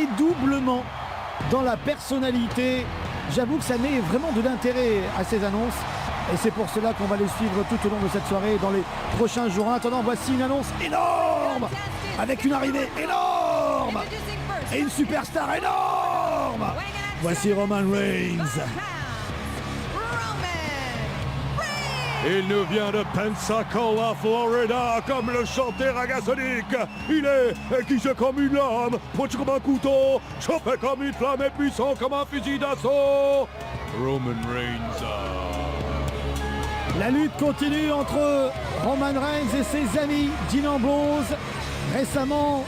et doublement dans la personnalité. J'avoue que ça met vraiment de l'intérêt à ces annonces. Et c'est pour cela qu'on va les suivre tout au long de cette soirée et dans les prochains jours. En attendant, voici une annonce énorme, avec une arrivée énorme et une superstar énorme. Voici Roman Reigns. Il nous vient de Pensacola, Florida, comme le chantait Ragasonic. Il est aiguisé comme une lame, pointu comme un couteau, chauffé comme une flamme et puissant comme un fusil d'assaut. Roman Reigns. La lutte continue entre Roman Reigns et ses amis Dean Ambrose. Récemment,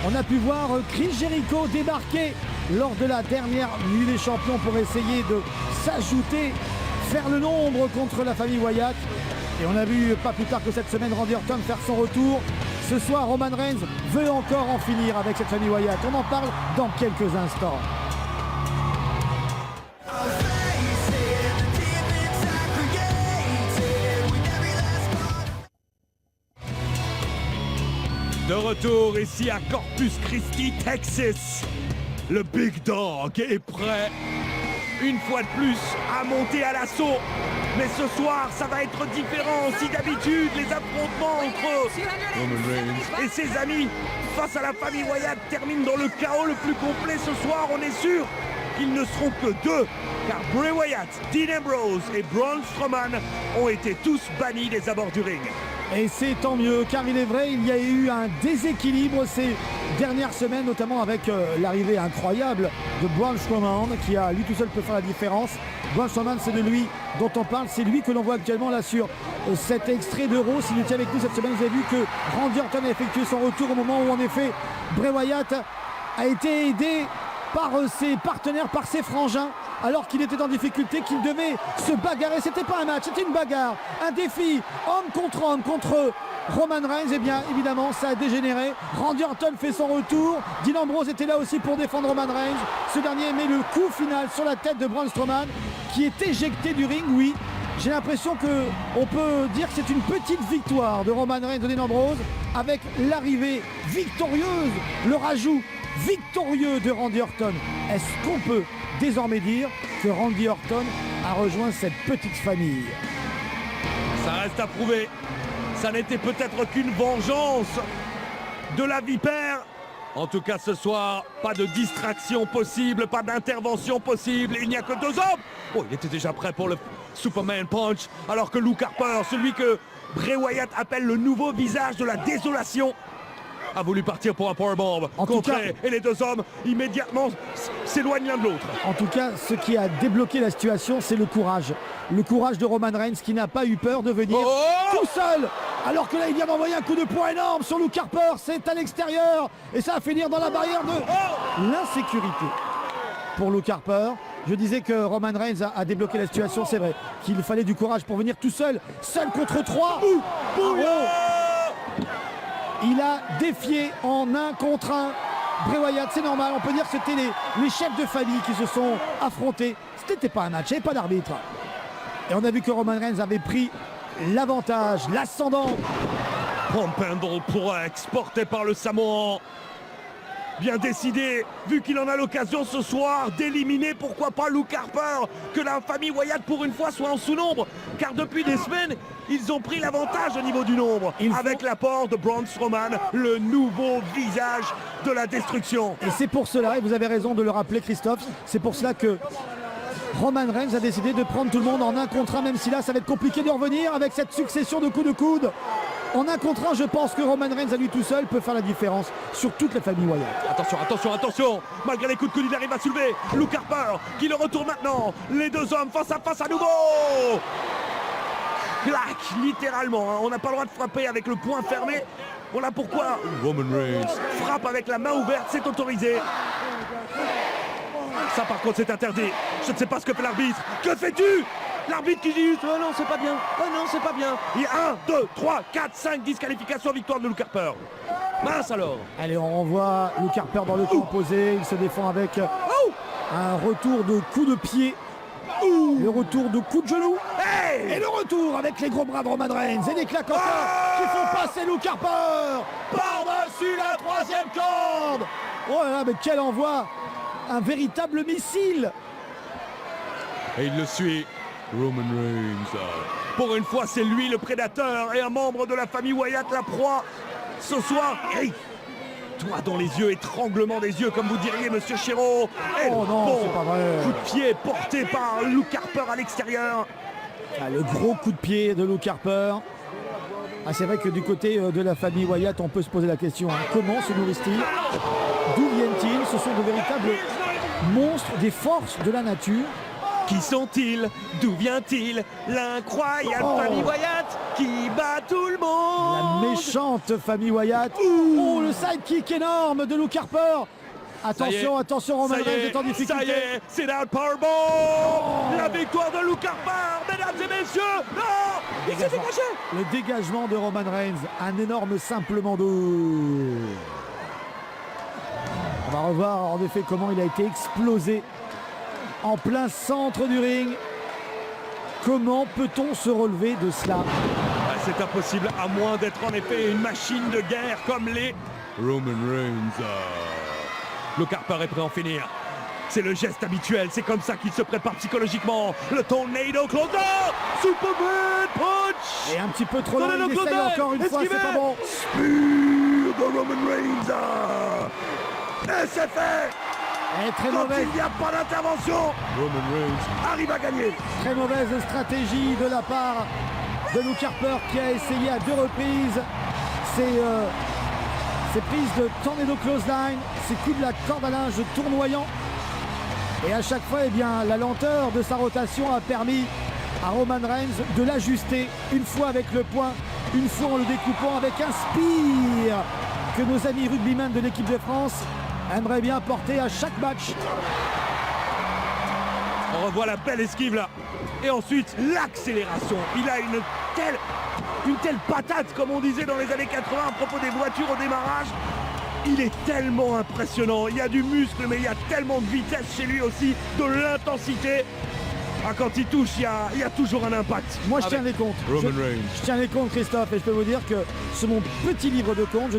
on a pu voir Chris Jericho débarquer lors de la dernière nuit des champions pour essayer de s'ajouter, faire le nombre contre la famille Wyatt. Et on a vu pas plus tard que cette semaine Randy Orton faire son retour. Ce soir, Roman Reigns veut encore en finir avec cette famille Wyatt. On en parle dans quelques instants. De retour ici à Corpus Christi, Texas. Le Big Dog est prêt, une fois de plus, à monter à l'assaut. Mais ce soir, ça va être différent. Si d'habitude, les affrontements entre Roman Reigns et ses amis face à la famille Wyatt terminent dans le chaos le plus complet, ce soir, on est sûr qu'ils ne seront que deux. Car Bray Wyatt, Dean Ambrose et Braun Strowman ont été tous bannis des abords du ring. Et c'est tant mieux, car il est vrai, il y a eu un déséquilibre ces dernières semaines, notamment avec l'arrivée incroyable de Braun Strowman, qui a lui tout seul peut faire la différence. Braun Strowman, c'est de lui dont on parle, c'est lui que l'on voit actuellement là sur cet extrait d'Euro. S'il était avec nous cette semaine, vous avez vu que Randy Orton a effectué son retour au moment où en effet Bray Wyatt a été aidé par ses partenaires, par ses frangins, alors qu'il était en difficulté, qu'il devait se bagarrer. C'était pas un match, c'était une bagarre, un défi, homme contre Roman Reigns. Et bien évidemment ça a dégénéré. Randy Orton fait son retour, Dean Ambrose était là aussi pour défendre Roman Reigns. Ce dernier met le coup final sur la tête de Braun Strowman, qui est éjecté du ring. Oui, j'ai l'impression qu'on peut dire que c'est une petite victoire de Roman Reigns, de Dean Ambrose, avec l'arrivée victorieuse, le rajout victorieux de Randy Orton. Est-ce qu'on peut désormais dire que Randy Orton a rejoint cette petite famille? Ça reste à prouver. Ça n'était peut-être qu'une vengeance de la vipère. En tout cas ce soir, pas de distraction possible, pas d'intervention possible. Il n'y a que deux hommes. Oh, il était déjà prêt pour le Superman Punch, alors que Luke Harper, celui que Bray Wyatt appelle le nouveau visage de la désolation, a voulu partir pour un powerbomb contré, et les deux hommes immédiatement s'éloignent l'un de l'autre. En tout cas, ce qui a débloqué la situation, c'est le courage. Le courage de Roman Reigns, qui n'a pas eu peur de venir tout seul. Alors que là, il vient d'envoyer un coup de poing énorme sur Luke Harper. C'est à l'extérieur et ça va finir dans la barrière de l'insécurité pour Luke Harper. Je disais que Roman Reigns a débloqué la situation. C'est vrai qu'il fallait du courage pour venir tout seul. Seul contre trois. Il a défié en 1 contre 1 Bray Wyatt, c'est normal, on peut dire que c'était les chefs de famille qui se sont affrontés. C'était pas un match, il n'y avait pas d'arbitre. Et on a vu que Roman Reigns avait pris l'avantage, l'ascendant. Pump handle pour exporté par le Samoan. Bien décidé, vu qu'il en a l'occasion ce soir d'éliminer, pourquoi pas Luke Harper, que la famille Wyatt pour une fois soit en sous-nombre, car depuis des semaines, ils ont pris l'avantage au niveau du nombre, avec l'apport de Braun Strowman, le nouveau visage de la destruction. Et c'est pour cela, et vous avez raison de le rappeler Christophe, c'est pour cela que Roman Reigns a décidé de prendre tout le monde en 1 contre 1, même si là ça va être compliqué de revenir avec cette succession de coups de coude. En 1 contre 1, je pense que Roman Reigns à lui tout seul peut faire la différence sur toute la famille Wyatt. Attention, attention, attention. Malgré les coups de coude, il arrive à soulever Luke Harper qui le retourne maintenant. Les deux hommes face à nouveau. Clac, littéralement, hein. On n'a pas le droit de frapper avec le poing fermé. Voilà pourquoi Roman Reigns frappe avec la main ouverte, c'est autorisé. Ça par contre c'est interdit. Je ne sais pas ce que fait l'arbitre. Que fais-tu? L'arbitre qui dit oh non c'est pas bien, oh non c'est pas bien. Il y a 1, 2, 3, 4, 5 disqualifications, victoire de Luke Harper. Mince alors. Allez, on renvoie Luke Harper dans le camp opposé. Il se défend avec un retour de coup de pied. Le retour de coup de genou. Et le retour avec les gros bras de Roman Reigns et les claques encore qui font passer Luke Harper par-dessus la 3e corde. Oh là là, mais quel envoi! Un véritable missile! Et il le suit. Roman Reigns. Pour une fois, c'est lui le prédateur et un membre de la famille Wyatt la proie. Ce soir, hey, toi dans les yeux, étranglement des yeux, comme vous diriez, monsieur Chéreau. Et Oh non, c'est pas vrai. coup de pied porté par Luke Harper à l'extérieur. Ah, le gros coup de pied de Luke Harper. Ah, c'est vrai que du côté de la famille Wyatt, on peut se poser la question, hein, comment se nourrissent-ils? D'où viennent-ils? Ce sont de véritables monstres des forces de la nature. Qui sont-ils? D'où vient-il? L'incroyable Oh. famille Wyatt qui bat tout le La monde. méchante famille Wyatt. Oh, le sidekick énorme de Luke Harper. Attention, attention, Roman Reigns est en ça y difficulté. est, c'est la powerbomb. La victoire de Luke Harper, mesdames et messieurs. Non, il s'est dégagé. Le dégagement de Roman Reigns, un énorme simplement d'eau. On va revoir en effet comment il a été explosé en plein centre du ring. Comment peut-on se relever de cela? Ah, c'est impossible, à moins d'être en effet une machine de guerre comme les Roman Reigns. Luke Harper est prêt à en finir. C'est le geste habituel, c'est comme ça qu'il se prépare psychologiquement. Le tornado closer, Superman punch. Et un petit peu trop loin, Tornado il essaye closer, encore une fois, c'est esquivé. pas bon. Spear de Roman Reigns. Et c'est fait. Et très Quand mauvaise, il n'y a pas d'intervention, Roman Reigns arrive à gagner. très mauvaise stratégie de la part de Luke Harper qui a essayé à 2 reprises ces prises de tornado clothesline, ces coups de la corde à linge tournoyants. Et à chaque fois, eh bien, la lenteur de sa rotation a permis à Roman Reigns de l'ajuster, une fois avec le poing, une fois en le découpant avec un spear que nos amis rugbymen de l'équipe de France aimeraient bien porter à chaque match. On revoit la belle esquive là. Et ensuite, l'accélération. Il a une telle patate, comme on disait dans les années 80 à propos des voitures au démarrage. Il est tellement impressionnant. Il y a du muscle, mais il y a tellement de vitesse chez lui aussi, de l'intensité. Ah, quand il touche, il y a toujours un impact. Moi, je Avec tiens les comptes. Roman Je Reigns. tiens les comptes, Christophe, et je peux vous dire que sur mon petit livre de comptes,